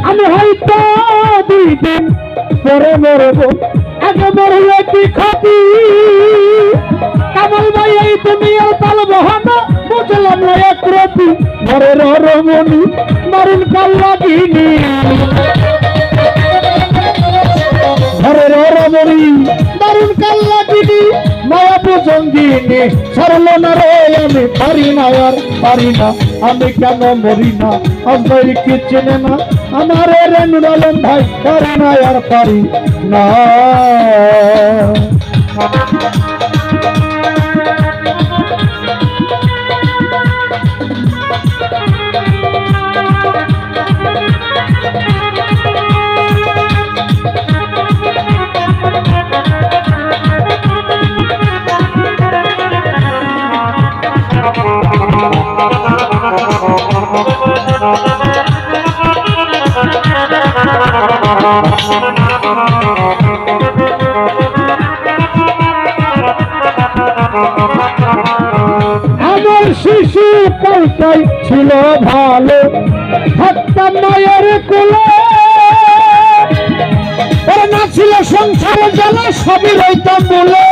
আমি হয়তো 2 দিন পরে মরবো, আগে মরলে কি খাবি? কামাল ভাই এই দুনিয়ার তাল বহানো বুঝলাম না এক রাতি, ঘরের রমণী মারুন কাল লাগিনি, ঘরের রমণী মারুন কাল লাগিনি, মায়া বুঝঙ্গিনি সরল না রে, আমি পারি না আর পারি না, আমি কেন মরি না, আমার কি চেনে না আমার রে নুরালম ভাই, পারি না আর পারি না। আমার শিশু কলকাই ছিল ভালো, থাকতাম মায়ের কোলে, না ছিল সংসারে জ্বালা সবই রইতাম বলে,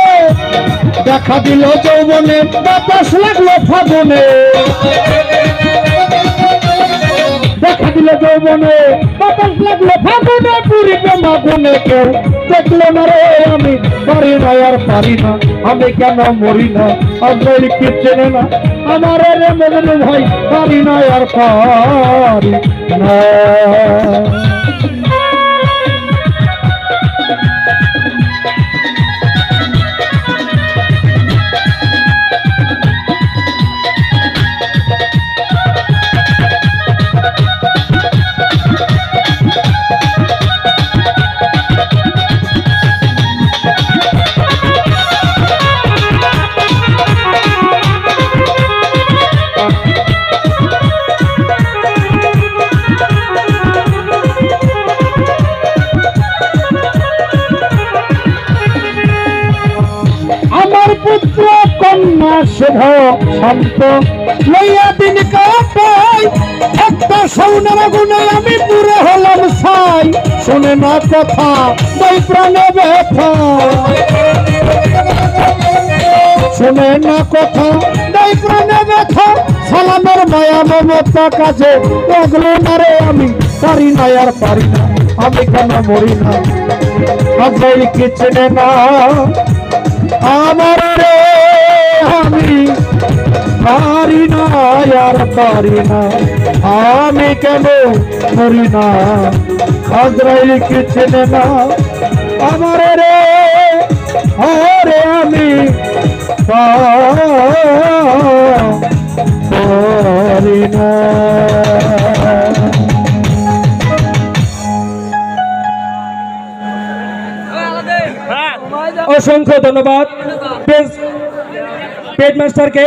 দেখা দিল যৌবনে বাতাস লাগলো ফাগুনে, দেখা দিল যৌবনে বাতাস লাগলো ফাগুনে, পুরিতে মাগুনে কেউ দেখলো না রে, আমি পারি না আর পারি না, আমি কেন মরি না, আমার কি চেনে না আমার রে মজনু ভাই, পারি না আর পারি না। পুত্র কন্যা শুভ শান্ত লইয়া দিন কাটাই, একটা সৌনের গুণে আমি পুরো হলাম ছাই, শুনে না কথা তাই প্রাণে ব্যথা, শুনে না কথা তাই প্রাণে ব্যথা, সালামের মায়া মমতা কাজে লাগলো না রে, আমি পারি না আর পারি না, আমি কেন মরি না, আপনার কি চেনে না আমার রে, আমি পারি না আর পারি না, আমি কেন মরি না, আজরাইল কি চেনে না আমার রে, আরে আমি পারি না। অসংখ্য ধন্যবাদ পেজ মাস্টারকে।